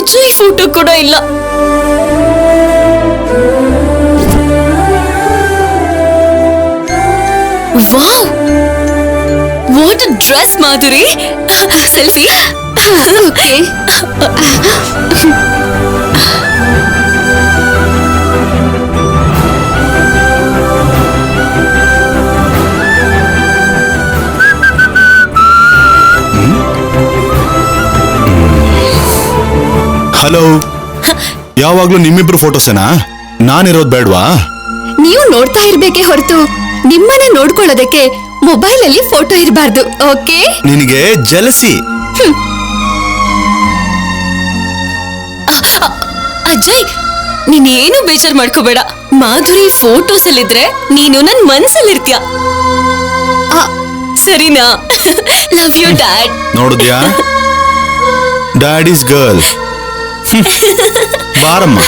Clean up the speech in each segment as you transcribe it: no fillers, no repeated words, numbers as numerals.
Ajay photo ಕೂಡ ಇಲ್ಲ. Wow, what a dress Madhuri. Selfie. Okay. Hello, ಯಾವಾಗ್ಲೂ ನಿಮ್ಮಿಬ್ರು ಫೋಟೋಸೇನಾ? ನಾನಿರೋದ್ ಬೇಡ್ವಾ? ನೀವು ನೋಡ್ತಾ ಇರ್ಬೇಕೆ ಹೊರತು ನಿಮ್ಮನ್ನ ನೋಡ್ಕೊಳ್ಳೋದಕ್ಕೆ ಮೊಬೈಲ್ ಅಲ್ಲಿ ಫೋಟೋ ಇರಬಾರ್ದು. ಓಕೆ? ನಿನಗೆ ಜಲಸಿ. ಅಜಯ್, ನೀನೇನು ಬೇಜಾರ್ ಮಾಡ್ಕೋಬೇಡ. ಮಾಧುರಿ ಫೋಟೋಸ್ ಅಲ್ಲಿದ್ರೆ ನೀನು ನನ್ ಮನ್ಸಲ್ಲಿರ್ತೀಯ. ಸರಿನಾ? Love you dad. ನೋಡಿದ್ಯಾ, ಡ್ಯಾಡ್ ಈಸ್ ಗರ್ಲ್. ಬಾರಮ್ಮ.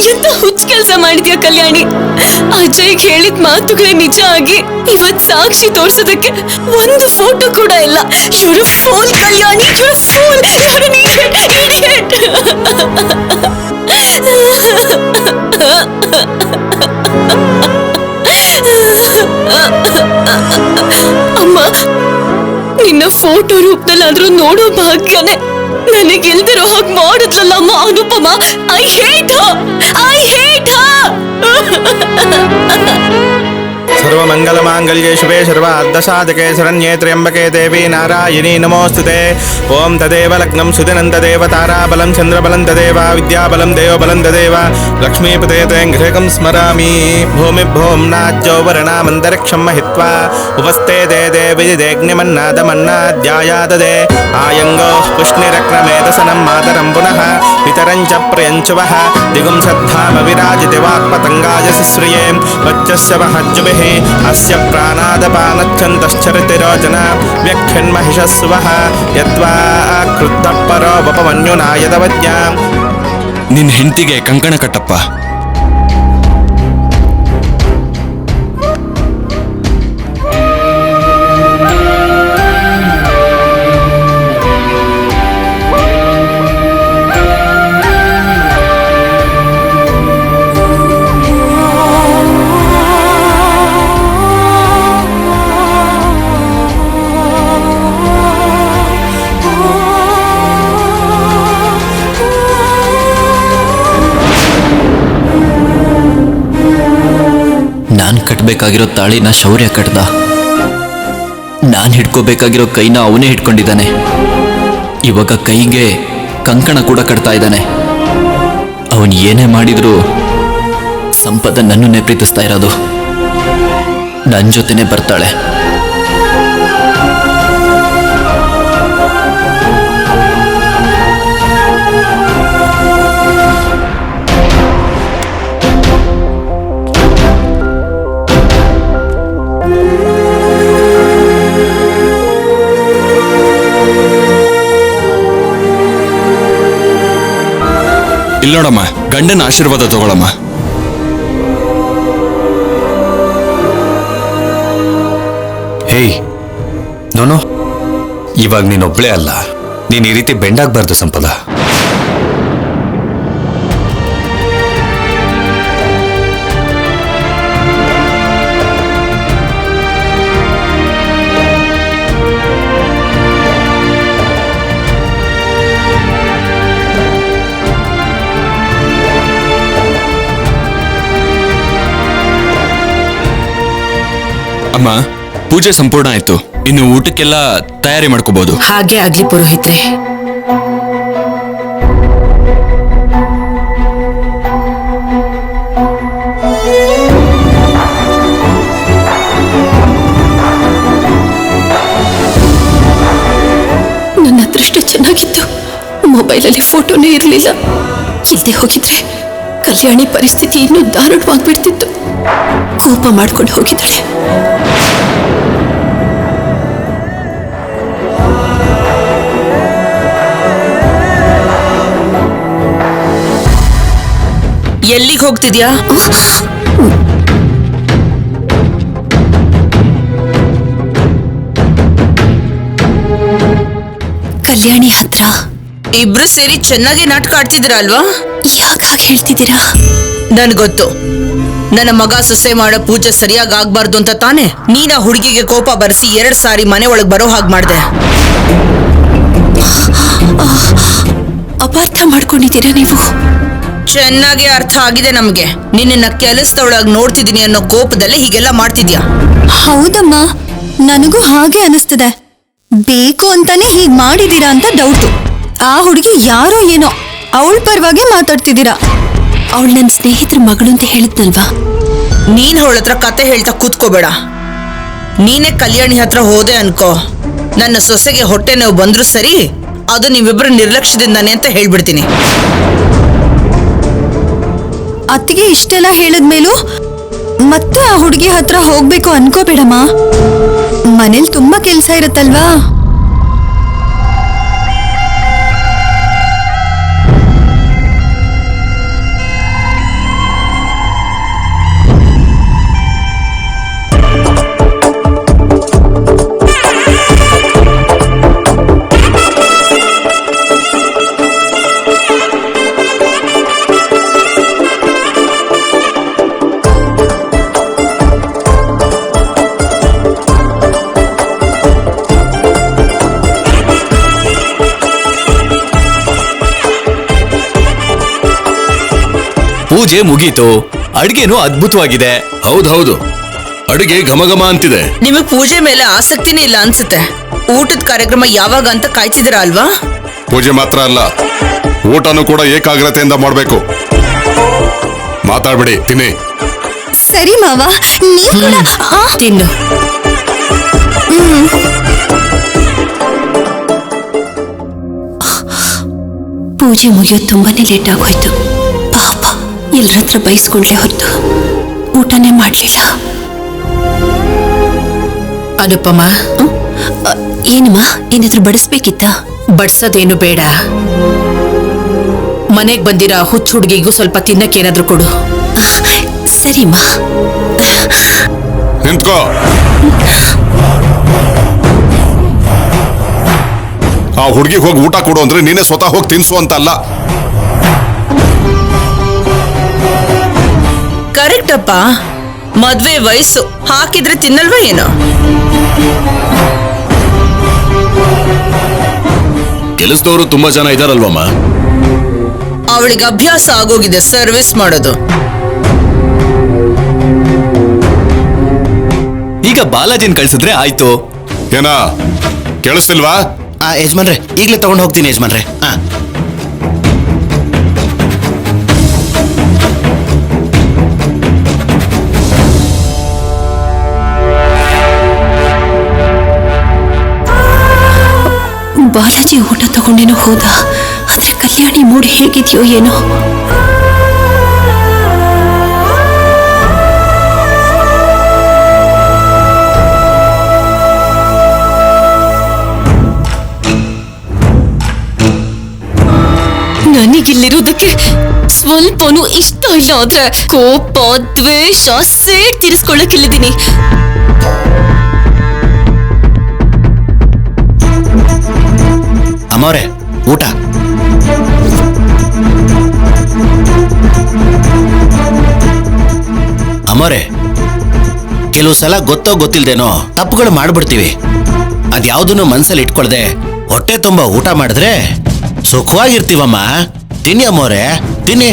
ಎಂತ ಹುಚ್ಚ ಕೆಲಸ ಮಾಡಿದ್ಯಾ ಕಲ್ಯಾಣಿ. ಅಜಯ್ ಹೇಳಿದ ಮಾತುಗಳೇ ನಿಜ ಆಗಿ ಇವತ್ ಸಾಕ್ಷಿ ತೋರ್ಸೋದಕ್ಕೆ ಒಂದು ಫೋಟೋ ಕೂಡ ಇಲ್ಲ. You're a fool, Kalyani. You're a fool. You're an idiot. ಅಮ್ಮ, ನಿನ್ನ ಫೋಟೋ ರೂಪದಲ್ಲಾದ್ರೂ ನೋಡೋ ಭಾಗ್ಯನೇ ನನಗಿಲ್ದಿರೋ ಹಾಗೆ ಮಾಡಿದ್ಲಲ್ಲ ಅಮ್ಮ ಅನುಪಮ. ಐ ಹೇಟ್ ಹರ್. ಸರ್ವಮಂಗಲ ಮಾಂಗಲ್ಯೆ ಶಿವೆ ಸರ್ವಾರ್ಧಸಾಧಕೆ ಶರಣ್ಯೇ ತ್ರ್ಯಂಬಕೆ ದೇವಿ ನಾರಾಯಣಿ ನಮೋಸ್ತುತೆ. ಓಂ ತದೇವ ಲಗ್ನಂ ಸುದಿನಂ ತದೇವ ತಾರಾಬಲಂ ಚಂದ್ರಬಲಂ ತದೇವ ವಿದ್ಯಾಬಲಂ ದೇವಬಲಂ ತದೇವ ಲಕ್ಷ್ಮೀಪತೆ ಗೃಹಕಂ ಸ್ಮರಾಮಿ. ಭೂಮಿಭ್ಯೋಂ ನಾಜ್ಯೋ ವರ್ಣಾಮಂತರಿಕ್ಷಂ ಮಹಿತ್ವಾ ಉಪಸ್ಥೆ ದೇ ದೇವಿಜಿದೇಗ್ನಿಮನ್ನಾದಮನ್ನಾಧ್ಯಾಯಾದದೆ ಆಯಂಗೋ ಪುಷ್ಣಿರಕ್ರಮೇಧಸನಂ ಮಾತರಂ ಪುನಃ ಪಿತರಂಚ ಪ್ರಿಯಂಚುವಃ ದಿಗುಂ ಶ್ರದ್ಧಾಮ ವಿರಾಜಿತೆ ವಾಕ್ಪತಂಗಾಯ ಸುಶ್ರಿಯೇ ವಚ್ಚಸ್ಯ ಮಹಜ್ಜುಭಿಃ ಅಸ್ಯ ಪ್ರಾಣಾದಪಾನಚ್ಛಂದಶ್ಚರಿತಿರೋಚನ ವ್ಯಖ್ಯನ್ಮಹಿಷಸ್ಸುವಃ ಯದ್ವಾ ಕ್ರುದ್ಧಃ ಪರೋ ವಪಮನ್ಯುನಾಯದವಜ್ಞಾಂ. ನಿನ್ ಹೆಂಡತಿಗೆ ಕಂಕಣ ಕಟ್ಟಪ್ಪ. ನಾನ್ ಕಟ್ಬೇಕಾಗಿರೋ ತಾಳಿನ ಶೌರ್ಯ ಕಟ್ದ. ನಾನ್ ಹಿಡ್ಕೋಬೇಕಾಗಿರೋ ಕೈನ ಅವನೇ ಹಿಡ್ಕೊಂಡಿದ್ದಾನೆ. ಇವಾಗ ಕೈಗೆ ಕಂಕಣ ಕೂಡ ಕಟ್ತಾ ಇದ್ದಾನೆ. ಅವನ್ ಏನೇ ಮಾಡಿದ್ರು ಸಂಪದ ನನ್ನನ್ನೇ ಪ್ರೀತಿಸ್ತಾ ಇರೋದು. ನನ್ನ ಜೊತೆನೆ ಬರ್ತಾಳೆ. ಇಲ್ಲೋಡಮ್ಮ, ಗಂಡನ ಆಶೀರ್ವಾದ ತಗೊಳಮ್ಮ. ಹೇಯ್ ನೋನು, ಇವಾಗ ನೀನೊಬ್ಳೇ ಅಲ್ಲ, ನೀನ್ ಈ ರೀತಿ ಬೆಂಡಾಗ್ಬಾರ್ದು ಸಂಪದ. ಅಮ್ಮ, ಪೂಜೆ ಸಂಪೂರ್ಣ ಆಯ್ತು. ಇನ್ನು ಊಟಕ್ಕೆಲ್ಲ ತಯಾರಿ ಮಾಡ್ಕೋಬಹುದು. ಹಾಗೆ ಆಗ್ಲಿ ಪುರೋಹಿತ್ರೆ. ನನ್ನ ಅದೃಷ್ಟ ಚೆನ್ನಾಗಿತ್ತು. ಮೊಬೈಲಲ್ಲಿ ಫೋಟೋನೇ ಇರಲಿಲ್ಲ. ಇಲ್ಲದೆ ಹೋಗಿದ್ರೆ ಕಲ್ಯಾಣಿ ಪರಿಸ್ಥಿತಿ ಇನ್ನೂ ದಾರುಣವಾಗ್ಬಿಡ್ತಿತ್ತು. ಕೋಪ ಮಾಡ್ಕೊಂಡು ಹೋಗಿದ್ದಾಳೆ. ಎಲ್ಲಿಗೆ ಹೋಗ್ತಿದ್ಯಾ? ಕಲ್ಯಾಣಿ ಹತ್ರ. ಇಬ್ರು ಸೇರಿ ಚೆನ್ನಾಗಿ ನಾಟಕ ಆಡ್ತಿದ್ದೀರ ಅಲ್ವಾ? ಯಾಕೆ ಹಾಗೆ ಹೇಳ್ತಿದ್ದೀರಾ? ನನ್ಗೊತ್ತು, ನನ್ನ ಮಗ ಸೊಸೆ ಮಾಡೋ ಪೂಜೆ ಸರಿಯಾಗಿ ಆಗ್ಬಾರ್ದು ಅಂತ ತಾನೆ ನೀನ ಹುಡುಗಿಗೆ ಕೋಪ ಬರೆಸಿ 2 ಸಾರಿ ಮನೆ ಒಳಗ್ ಬರೋ ಹಾಗೆ ಮಾಡ್ದೆ. ಅಪಾರ್ಥ ಮಾಡ್ಕೊಂಡಿದ್ದೀರಾ ನೀವು? ಚೆನ್ನಾಗಿ ಅರ್ಥ ಆಗಿದೆ ನಮ್ಗೆ. ನಿನ್ನ ಕೆಲಸದೊಳಗ್ ನೋಡ್ತಿದೀನಿ ಅನ್ನೋ ಕೋಪದಲ್ಲೇ ಹೀಗೆಲ್ಲ ಮಾಡ್ತಿದ್ಯಾ. ಹೌದಮ್ಮ, ನನಗೂ ಹಾಗೆ ಅನಿಸ್ತದೆ. ಬೇಕು ಅಂತಾನೆ ಹೀಗ್ ಮಾಡಿದೀರಾ ಅಂತ ಡೌಟು. ಆ ಹುಡುಗಿ ಯಾರೋ ಏನೋ ಅವಳ ಪರವಾಗಿ ಮಾತಾಡ್ತಿದ್ದೀರಾ. ಅವಳು ನನ್ನ ಸ್ನೇಹಿತರ ಮಗಳು ಅಂತ ಹೇಳಿದ್ನಲ್ವಾ? ನೀನ್ ಅವಳ ಹತ್ರ ಕತೆ ಹೇಳ್ತಾ ಕೂತ್ಕೋಬೇಡ. ನೀನೇ ಕಲ್ಯಾಣಿ ಹತ್ರ ಹೋದೆ ಅನ್ಕೋ, ನನ್ನ ಸೊಸೆಗೆ ಹೊಟ್ಟೆ ನೋವು ಬಂದ್ರು ಸರಿ, ಅದು ನೀವಿಬ್ರು ನಿರ್ಲಕ್ಷ್ಯದಿಂದಾನೆ ಅಂತ ಹೇಳ್ಬಿಡ್ತೀನಿ. ಅತ್ತಿಗೆ ಇಷ್ಟೆಲ್ಲ ಹೇಳಿದ್ಮೇಲೂ ಮತ್ತೆ ಆ ಹುಡುಗಿ ಹತ್ರ ಹೋಗ್ಬೇಕು ಅನ್ಕೋಬೇಡಮ್ಮ. ಮನೇಲಿ ತುಂಬಾ ಕೆಲ್ಸ ಇರುತ್ತಲ್ವಾ? ಪೂಜೆ ಮುಗೀತು, ಅಡ್ಗೆನೂ ಅದ್ಭುತವಾಗಿದೆ. ಹೌದೌದು, ಅಡುಗೆ ಘಮಘಮ ಅಂತಿದೆ. ನಿಮಗ್ ಪೂಜೆ ಮೇಲೆ ಆಸಕ್ತಿನೇ ಇಲ್ಲ ಅನ್ಸುತ್ತೆ. ಊಟದ ಕಾರ್ಯಕ್ರಮ ಯಾವಾಗ ಅಂತ ಕಾಯ್ತಿದ್ದೀರಾ ಅಲ್ವಾ? ಪೂಜೆ ಮಾತ್ರ ಅಲ್ಲ, ಊಟನೂ ಕೂಡ ಏಕಾಗ್ರತೆಯಿಂದ ಮಾಡಬೇಕು. ಮಾತಾಡ್ಬಿಡಿ, ತಿನ್ನಿ. ಸರಿ ಮಾವ, ನೀವ್ ಕೂಡ ತಿನ್ನು. ಪೂಜೆ ಮುಗಿಯೋದು ತುಂಬಾನೇ ಲೇಟ್ ಆಗೋಯ್ತು. ಪಾಪ, ಎಲ್ಲರ ಹತ್ರ ಬೈಸ್ಕೊಂಡ್ಲೆ ಹೊತ್ತು ಊಟನೇ ಮಾಡ್ಲಿಲ್ಲ. ಅನುಪಮ, ಏನಮ್ಮ, ಏನಾದ್ರೂ ಬಡಿಸ್ಬೇಕಿತ್ತ? ಬಡ್ಸೋದೇನು ಬೇಡ. ಮನೆಗ್ ಬಂದಿರೋ ಹುಚ್ಚು ಹುಡುಗಿಗೂ ಸ್ವಲ್ಪ ತಿನ್ನಕ್ಕೇನಾದ್ರೂ ಕೊಡು. ಸರಿಮ್ಮ. ನಿಂತ್ಕೋ. ಆ ಹುಡುಗಿಗೆ ಹೋಗಿ ಊಟ ಕೊಡು ಅಂದ್ರೆ ನೀನೇ ಸ್ವತಃ ಹೋಗಿ ತಿನ್ಸು ಅಂತ ಅಲ್ಲ. ಕರೆಕ್ಟ್ ಅಪ್ಪ, ಮದ್ವೆ ವಯಸ್ಸು, ಹಾಕಿದ್ರೆ ತಿನ್ನಲ್ವಾ ಏನೋ? ಕೆಲಸದವರು ತುಂಬಾ ಜನ ಇದಾರಲ್ವಮ್ಮ. ಅವಳಿಗೆ ಅಭ್ಯಾಸ ಆಗೋಗಿದೆ ಸರ್ವಿಸ್ ಮಾಡೋದು. ಈಗ ಬಾಲಾಜಿನ್ ಕಳ್ಸಿದ್ರೆ ಆಯ್ತು. ಏನ ಕೇಳಿಸ್ತಿಲ್ವಾ? ಯಜಮಾನ್ರೆ, ಈಗಲೇ ತಗೊಂಡು ಹೋಗ್ತೀನಿ ಯಜಮಾನ್ರೆ. ಬಾಲಾಜಿ ಊಟ ತಗೊಂಡೇನೋ ಹೋದ. ಆದ್ರೆ ಕಲ್ಯಾಣಿ ಮೂಡ್ ಹೇಗಿದೆಯೋ ಏನೋ. ನನಗಿಲ್ಲಿರೋದಕ್ಕೆ ಸ್ವಲ್ಪನೂ ಇಷ್ಟ ಇಲ್ಲ. ಆದ್ರೆ ಕೋಪ, ದ್ವೇಷ, ಸೇಡ್ ತೀರಿಸ್ಕೊಳ್ಳಕ್ಕಿಲ್ಲಿದ್ದೀನಿ. ಅಮ್ಮವ್ರೆ, ಊಟ. ಅಮ್ಮವ್ರೆ, ಕೆಲವು ಸಲ ಗೊತ್ತೋ ಗೊತ್ತಿಲ್ದೇನೋ ತಪ್ಪುಗಳು ಮಾಡ್ಬಿಡ್ತೀವಿ. ಅದ್ಯಾವುದನ್ನು ಮನ್ಸಲ್ಲಿ ಇಟ್ಕೊಳ್ದೆ ಹೊಟ್ಟೆ ತುಂಬಾ ಊಟ ಮಾಡಿದ್ರೆ ಸುಖವಾಗಿರ್ತೀವಮ್ಮ. ತಿನ್ನಿ ಅಮ್ಮವ್ರೆ, ತಿನ್ನಿ.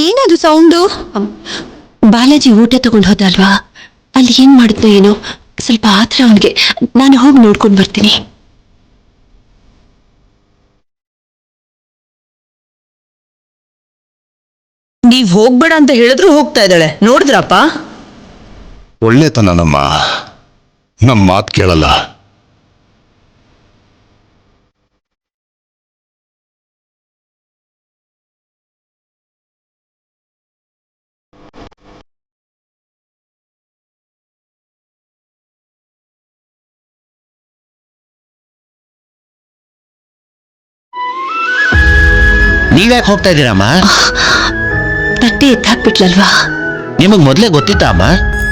ಏನದು ಸೌಂಡು? ಬಾಲಾಜಿ ಊಟ ತಗೊಂಡು ಹೋದಲ್ವಾ, ಅಲ್ಲಿ ಏನ್ ಮಾಡಿದ್ನೋ ಏನೋ. ಸ್ವಲ್ಪ ಆತ್ರ ಅವನಿಗೆ. ನಾನು ಹೋಗಿ ನೋಡ್ಕೊಂಡು ಬರ್ತೀನಿ. ಹೋಗ್ಬೇಡ ಅಂತ ಹೇಳಿದ್ರು ಹೋಗ್ತಾ ಇದ್ದಾಳೆ, ನೋಡಿದ್ರಪ್ಪ? ಒಳ್ಳೆತನ ನಮ್ಮ ಮಾತು ಕೇಳಲ್ಲ. ನೀವ್ಯಾಕೆ ಹೋಗ್ತಾ ಇದ್ದೀರಮ್ಮ? ತಟ್ಟೆ ಎತ್ತಾಕ್ಬಿಟ್ಲಲ್ವಾ? ನಿಮಗ್ ಮೊದ್ಲೇ ಗೊತ್ತಿತ್ತಾ ಅಮ್ಮ?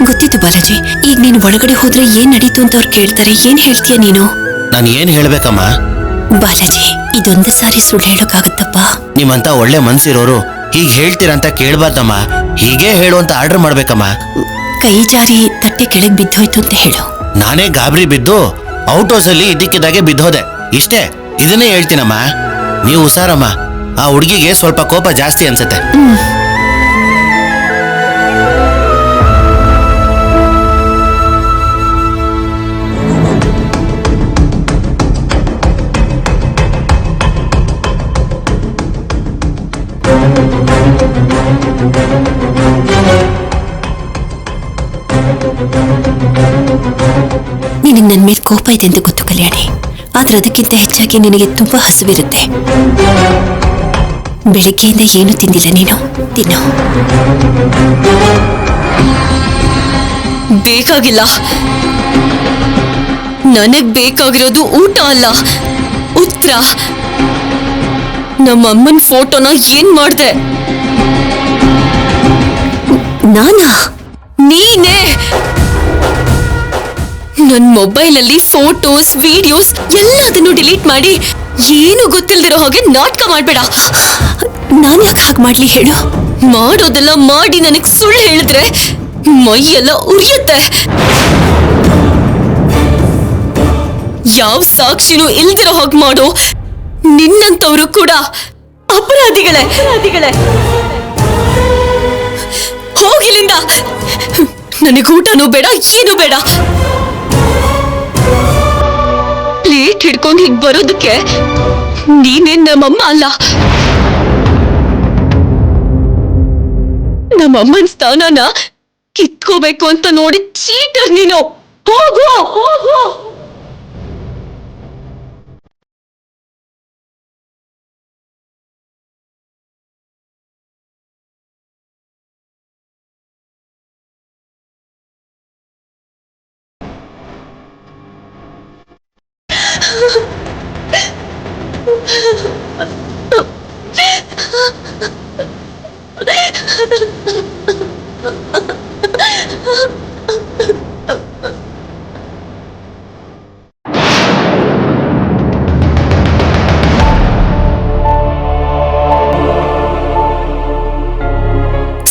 ಗೊತ್ತಿತ್ತು ಬಾಲಾಜಿ. ಈಗ ನೀನು ಒಳಗಡೆ ಹೋದ್ರೆ ಏನ್ ನಡೀತು ಅಂತ ಅವ್ರು ಕೇಳ್ತಾರೆ. ಏನ್ ಹೇಳ್ತೀಯ ನೀನು? ನಾನು ಏನ್ ಹೇಳ್ಬೇಕಮ್ಮ? ಬಾಲಾಜಿ, ಇದೊಂದು ಸಾರಿ ಸುಳ್ಳು ಹೇಳೋಕ್ಕಾಗತ್ತಪ್ಪ? ನಿಮ್ಮಂತ ಒಳ್ಳೆ ಮನ್ಸಿರೋರು ಹೀಗ್ ಹೇಳ್ತೀರಂತ ಕೇಳ್ಬಾರ್ದಮ್ಮ. ಹೀಗೆ ಹೇಳುವಂತ ಆರ್ಡರ್ ಮಾಡ್ಬೇಕಮ್ಮ. ಕೈ ಜಾರಿ ತಟ್ಟೆ ಕೆಳಗ್ ಬಿದ್ದೋಯ್ತು ಅಂತ ಹೇಳು. ನಾನೇ ಗಾಬರಿ ಬಿದ್ದು ಔಟ್ ಹೌಸ್ ಅಲ್ಲಿ ಇದ್ದಕ್ಕಿದ್ದಾಗೆ ಬಿದ್ದೋದೆ. ಇಷ್ಟೇ, ಇದನ್ನೇ ಹೇಳ್ತೀನಮ್ಮ. ನೀವು ಹುಷಾರಮ್ಮ. ಆ ಹುಡುಗಿಗೆ ಸ್ವಲ್ಪ ಕೋಪ ಜಾಸ್ತಿ ಅನ್ಸುತ್ತೆ. ನಿನಗೆ ನನ್ನ ಮೇಲೆ ಕೋಪ ಇದೆ ಅಂತ ಗೊತ್ತು ಕಲ್ಯಾಣಿ. ಆದ್ರೆ ಅದಕ್ಕಿಂತ ಹೆಚ್ಚಾಗಿ ನಿನಗೆ ತುಂಬಾ ಹಸುವಿರುತ್ತೆ. ಬೆಳಿಗ್ಗೆಯಿಂದ ಏನು ತಿಂದಿಲ್ಲ ನೀನು. ತಿನ್ನು. ಬೇಕಾಗಿಲ್ಲ. ನನಗ್ ಬೇಕಾಗಿರೋದು ಊಟ ಅಲ್ಲ, ಉತ್ತರ. ನಮ್ಮಮ್ಮನ ಫೋಟೋನ ಏನ್ ಮಾಡ್ದೆ? ನಾನಾ? ನೀನೇ. ನನ್ ಮೊಬೈಲಲ್ಲಿ ಫೋಟೋಸ್, ವಿಡಿಯೋಸ್ ಎಲ್ಲದನ್ನು ಡಿಲೀಟ್ ಮಾಡಿ ಏನು ಗೊತ್ತಿಲ್ದಿರೋ ಹಾಗೆ ನಾಟಕ ಮಾಡ್ಬೇಡ. ನಾನು ಯಾಕೆ ಹಾಗೆ ಮಾಡ್ಲಿ ಹೇಳು? ಮಾಡೋದೆಲ್ಲ ಮಾಡಿ ನನಗ್ ಸುಳ್ಳು ಹೇಳಿದ್ರೆ ಮೈಯೆಲ್ಲ ಉರಿಯುತ್ತೆ. ಯಾವ ಸಾಕ್ಷಿನೂ ಇಲ್ದಿರೋ ಹಾಗೆ ಮಾಡೋ ನಿನ್ನಂತವ್ರು ಕೂಡ ಅಪರಾಧಿಗಳೇ. ಹೋಗಿಲ್ಲಿಂದ. ನನಗೆ ಊಟನೂ ಬೇಡ, ಏನೂ ಬೇಡ. ಪ್ಲೇಟ್ ಹಿಡ್ಕೊಂಡು ಹೀಗ್ ಬರೋದಕ್ಕೆ ನೀನೇನ್ ನಮ್ಮಮ್ಮ ಅಲ್ಲ. ನಮ್ಮಮ್ಮನ ಸ್ಥಾನನ ಕಿತ್ಕೋಬೇಕು ಅಂತ ನೋಡಿ ಚೀಟರ್ ನೀನು. ಹೋಗು.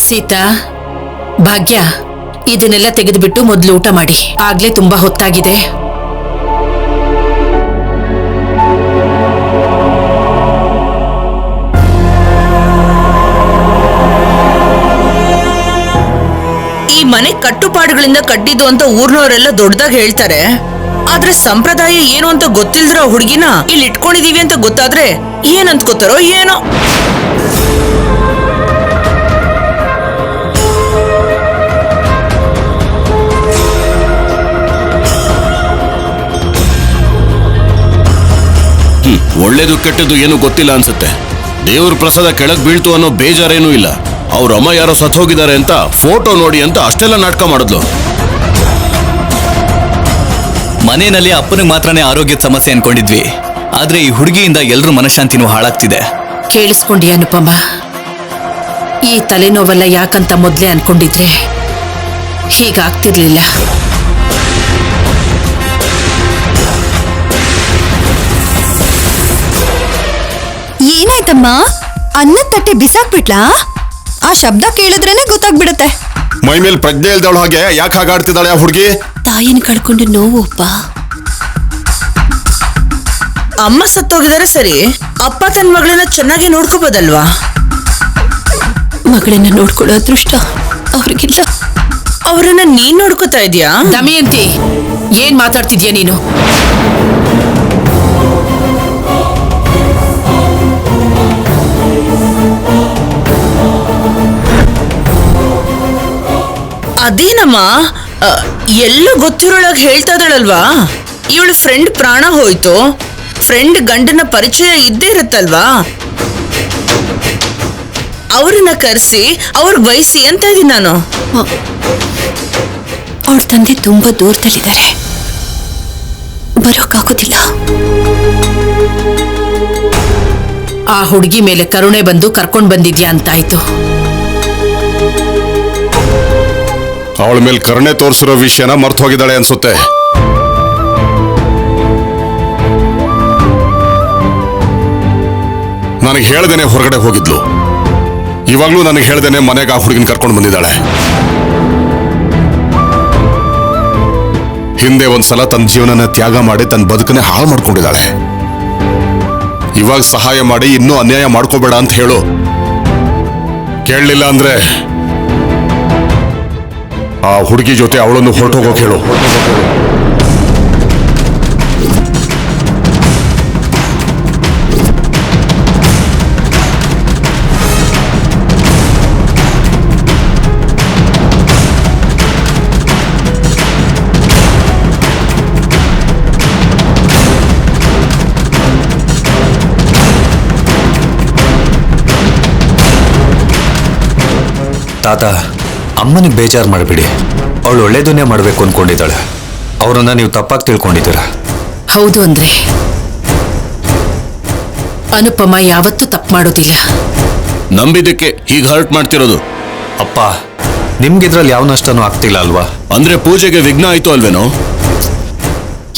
ಸೀತಾ, ಭಾಗ್ಯ, ಇದನ್ನೆಲ್ಲ ತೆಗೆದುಬಿಟ್ಟು ಮೊದಲು ಊಟ ಮಾಡಿ. ಆಗ್ಲೇ ತುಂಬಾ ಹೊತ್ತಾಗಿದೆ. ಈ ಮನೆ ಕಟ್ಟುಪಾಡುಗಳಿಂದ ಕಟ್ಟಿದ್ದು ಅಂತ ಊರ್ನವರೆಲ್ಲ ದೊಡ್ಡದಾಗಿ ಹೇಳ್ತಾರೆ. ಆದ್ರೆ ಸಂಪ್ರದಾಯ ಏನು ಅಂತ ಗೊತ್ತಿಲ್ದಿರೋ ಹುಡುಗಿನ ಇಲ್ಲಿ ಇಟ್ಕೊಂಡಿದೀವಿ ಅಂತ ಗೊತ್ತಾದ್ರೆ ಏನ್ ಅಂದ್ಕೋತಾರೋ ಏನೋ. ಒಳ್ಳೇದು ಕೆಟ್ಟದ್ದು ಏನು ಗೊತ್ತಿಲ್ಲ ಅನ್ಸುತ್ತೆ. ದೇವ್ರ ಪ್ರಸಾದ ಕೆಳಗ್ ಬೀಳ್ತು ಅನ್ನೋ ಬೇಜಾರೇನೂ ಇಲ್ಲ. ಅವ್ರ ಅಮ್ಮ ಯಾರೋ ಸತ್ ಹೋಗಿದ್ದಾರೆ ಅಂತ ಫೋಟೋ ನೋಡಿ ಅಂತ ಅಷ್ಟೆಲ್ಲ ನಾಟಕ ಮಾಡಿದ್ಲು. ಮನೆಯಲ್ಲಿ ಅಪ್ಪನಿಗೆ ಮಾತ್ರನೇ ಆರೋಗ್ಯದ ಸಮಸ್ಯೆ ಅನ್ಕೊಂಡಿದ್ವಿ. ಆದ್ರೆ ಈ ಹುಡುಗಿಯಿಂದ ಎಲ್ರ ಮನಃಶಾಂತಿನೂ ಹಾಳಾಗ್ತಿದೆ. ಕೇಳಿಸ್ಕೊಂಡಿ ಅನುಪಮ, ಈ ತಲೆನೋವೆಲ್ಲ ಯಾಕಂತ ಮೊದ್ಲೇ ಅನ್ಕೊಂಡಿದ್ರೆ ಹೀಗಾಗ್ತಿರ್ಲಿಲ್ಲ. ಏನಾಯ್ತಮ್ಮ? ಅನ್ನದ ತಟ್ಟೆ ಬಿಸಾಕ್ಬಿಟ್ಲಾ? ಆ ಶಬ್ದ ಕೇಳಿದ್ರೇನೆ ಗೊತ್ತಾಗ್ಬಿಡುತ್ತೆ. ಮೈ ಮೇಲೆ ಪ್ರಜ್ಞೆ ಇಲ್ದವಳ ಹಾಗೆ ಯಾಕೆ ಹಾಗಾಡ್ತಿದ್ದಾಳೆ ಆ ಹುಡುಗಿ? ತಾಯಿನ ಕಳ್ಕೊಂಡು ನೋವು ಅಪ್ಪ. ಅಮ್ಮ ಸತ್ತೋಗಿದಾರೆ ಸರಿ, ಅಪ್ಪ ತನ್ನ ಮಗಳನ್ನ ಚೆನ್ನಾಗಿ ನೋಡ್ಕೋಬೋದಲ್ವಾ? ಮಗಳನ್ನ ನೋಡ್ಕೊಳ್ಳೋ ಅದೃಷ್ಟ ಅವ್ರಿಗಿಲ್ಲ. ಅವರನ್ನ ನೀನ್ ನೋಡ್ಕೋತಾ ಇದೀಯಾ? ದಮಯಂತಿ, ಏನ್ ಮಾತಾಡ್ತಿದ್ಯಾ ನೀನು? ಅದೇನಮ್ಮ ಎಲ್ಲ ಗೊತ್ತಿರೋಳಾಗ ಹೇಳ್ತಾ ಇದ್ದಾಳಲ್ವಾ, ಇವಳು ಫ್ರೆಂಡ್ ಪ್ರಾಣ ಹೋಯ್ತು, ಫ್ರೆಂಡ್ ಗಂಡನ ಪರಿಚಯ ಇದ್ದೇ ಇರುತ್ತಲ್ವಾ, ಅವ್ರನ್ನ ಕರೆಸಿ ಅವ್ರಿಗೆ ವಹಿಸಿ ಅಂತ ಇದೀನಿ ನಾನು. ಅವ್ರ ತಂದೆ ತುಂಬಾ ದೂರದಲ್ಲಿದ್ದಾರೆ, ಬರೋಕ್ಕಾಗೋದಿಲ್ಲ. ಆ ಹುಡುಗಿ ಮೇಲೆ ಕರುಣೆ ಬಂದು ಕರ್ಕೊಂಡ್ ಬಂದಿದ್ಯಾ ಅಂತಾಯ್ತು. ಅವಳ ಮೇಲೆ ಕರುಣೆ ತೋರಿಸಿರೋ ವಿಷಯನ ಮರ್ತು ಹೋಗಿದ್ದಾಳೆ ಅನ್ಸುತ್ತೆ. ನನಗೆ ಹೇಳ್ದೇನೆ ಹೊರಗಡೆ ಹೋಗಿದ್ಲು, ಇವಾಗ್ಲೂ ನನಗೆ ಹೇಳ್ದೇನೆ ಮನೆಗೆ ಆ ಹುಡುಗಿನ ಕರ್ಕೊಂಡು ಬಂದಿದ್ದಾಳೆ. ಹಿಂದೆ ಒಂದ್ಸಲ ತನ್ನ ಜೀವನನ ತ್ಯಾಗ ಮಾಡಿ ತನ್ನ ಬದುಕನ್ನೇ ಹಾಳು ಮಾಡ್ಕೊಂಡಿದ್ದಾಳೆ. ಇವಾಗ ಸಹಾಯ ಮಾಡಿ ಇನ್ನೂ ಅನ್ಯಾಯ ಮಾಡ್ಕೋಬೇಡ ಅಂತ ಹೇಳು. ಕೇಳಲಿಲ್ಲ ಅಂದ್ರೆ ಆ ಹುಡುಗಿ ಜೊತೆ ಅವಳನ್ನು ಹೊರಟೋಗೋಕೆ ಹೇಳು. ತಾತ, ಅಮ್ಮನಿಗೆ ಬೇಜಾರು ಮಾಡಬೇಡಿ. ಅವಳು ಒಳ್ಳೇದನ್ನೇ ಮಾಡಬೇಕು ಅನ್ಕೊಂಡಿದ್ದಾಳೆ. ಅವರನ್ನ ನೀವು ತಪ್ಪಾಗಿ ತಿಳ್ಕೊಂಡಿದ್ದೀರಾ. ಹೌದು ಅಂದ್ರೆ ಅನುಪಮ ಯಾವತ್ತೂ ತಪ್ಪು ಮಾಡೋದಿಲ್ಲ. ನಂಬಿದ್ದಕ್ಕೆ ಹೀಗೆ ಹರ್ಟ್ ಮಾಡ್ತಿರೋದು. ಅಪ್ಪ, ನಿಮ್ಗಿದ್ರಲ್ಲಿ ಯಾವ ನಷ್ಟನೂ ಆಗ್ತಿಲ್ಲ ಅಲ್ವಾ? ಅಂದ್ರೆ ಪೂಜೆಗೆ ವಿಘ್ನ ಆಯ್ತು ಅಲ್ವೇನೋ?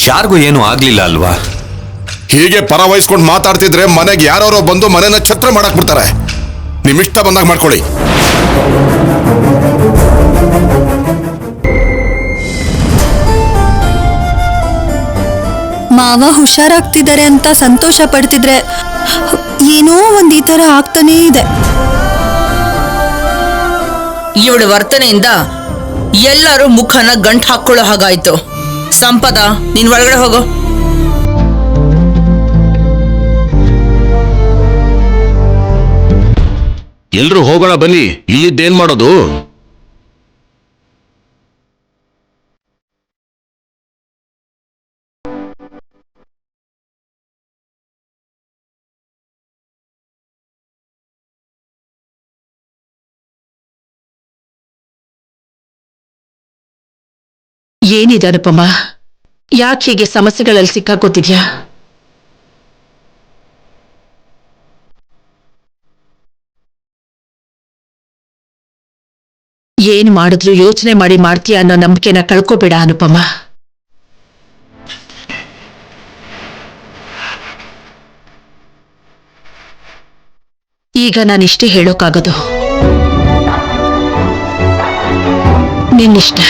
ಯಾರಿಗೂ ಏನೂ ಆಗ್ಲಿಲ್ಲ ಅಲ್ವಾ? ಹೀಗೆ ಪರ ವಹಿಸ್ಕೊಂಡು ಮಾತಾಡ್ತಿದ್ರೆ ಮನೆಗೆ ಯಾರೋ ಬಂದು ಮನೆನ ಛತ್ರ ಮಾಡಕ್ ಬಿಡ್ತಾರೆ. ನಿಮ್ಮಿಷ್ಟ ಬಂದಾಗ ಮಾಡ್ಕೊಳ್ಳಿ. ಮಾವ ಹುಷಾರಾಗ್ತಿದ್ದಾರೆ ಅಂತ ಸಂತೋಷ ಪಡ್ತಿದ್ರೆ ಏನೋ ಒಂದ್ ಈ ತರ ಆಗ್ತಾನೇ ಇದೆ. ಇವಳ ವರ್ತನೆಯಿಂದ ಎಲ್ಲರೂ ಮುಖನ ಗಂಟ್ ಹಾಕೊಳ್ಳೋ ಹಾಗಾಯ್ತು. ಸಂಪದ, ನೀನ್ ಒಳಗಡೆ ಹೋಗೋ. ಎಲ್ರು ಹೋಗೋಣ ಬನ್ನಿ, ಇಲ್ಲಿದ್ದೇನ್ ಮಾಡೋದು? ಏನಿದೆ ಅನುಪಮ, ಯಾಕೆ ಹೀಗೆ ಸಮಸ್ಯೆಗಳಲ್ಲಿ ಸಿಕ್ಕಾಕೋತಿದ್ಯಾ? ಏನ್ ಮಾಡಿದ್ರು ಯೋಚನೆ ಮಾಡಿ ಮಾಡ್ತೀಯ ಅನ್ನೋ ನಂಬಿಕೆನ ಕಳ್ಕೋಬೇಡ ಅನುಪಮ. ಈಗ ನಾನಿಷ್ಟೇ ಹೇಳೋಕ್ಕಾಗೋದು, ನಿನ್ನಿಷ್ಟ.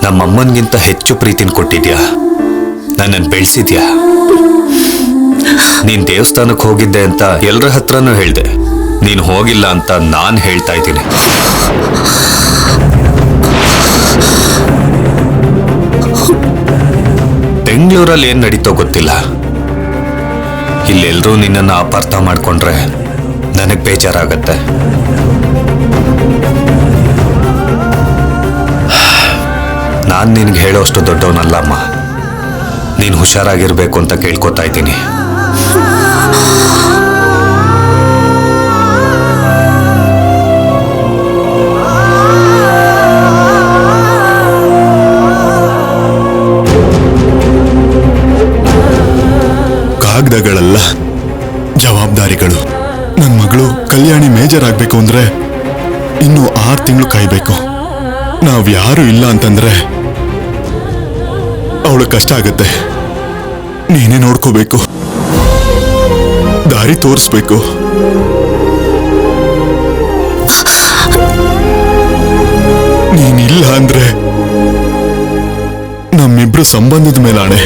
ನಮ್ಮಮ್ಮನಿಗಿಂತ ಹೆಚ್ಚು ಪ್ರೀತಿನ ಕೊಟ್ಟಿದ್ಯಾ, ನನ್ನನ್ನು ಬೆಳೆಸಿದ್ಯಾ. ನೀನ್ ದೇವಸ್ಥಾನಕ್ಕೆ ಹೋಗಿದ್ದೆ ಅಂತ ಎಲ್ಲರ ಹತ್ರನೂ ಹೇಳ್ದೆ. ನೀನು ಹೋಗಿಲ್ಲ ಅಂತ ನಾನು ಹೇಳ್ತಾ ಇದ್ದೀನಿ. ಬೆಂಗಳೂರಲ್ಲಿ ಏನ್ ನಡೀತೋ ಗೊತ್ತಿಲ್ಲ, ಇಲ್ಲೆಲ್ಲರೂ ನಿನ್ನನ್ನು ಅಪಾರ್ಥ ಮಾಡ್ಕೊಂಡ್ರೆ ನನಗೆ ಬೇಜಾರಾಗತ್ತೆ. ನಾನು ನಿನಗೆ ಹೇಳೋ ಅಷ್ಟು ದೊಡ್ಡವನಲ್ಲಮ್ಮ. ನೀನು ಹುಷಾರಾಗಿರ್ಬೇಕು ಅಂತ ಕೇಳ್ಕೊತಾ ಇದ್ದೀನಿ. ಕಾಗದಗಳಲ್ಲ, ಜವಾಬ್ದಾರಿಗಳು. ನನ್ನ ಮಗಳು ಕಲ್ಯಾಣಿ ಮೇಜರ್ ಆಗ್ಬೇಕು ಅಂದ್ರೆ ಇನ್ನು 6 ತಿಂಗಳು ಕಾಯ್ಬೇಕು. ನಾವ್ ಯಾರು ಇಲ್ಲ ಅಂತಂದ್ರೆ ಅವಳು ಕಷ್ಟ ಆಗತ್ತೆ. ನೀನೇ ನೋಡ್ಕೋಬೇಕು, ದಾರಿ ತೋರಿಸ್ಬೇಕು. ನೀನಿಲ್ಲ ಅಂದ್ರೆ ನಮ್ಮಿಬ್ರು ದೇವ್ರ ಸಂಬಂಧದ ಮೇಲಾಣೆ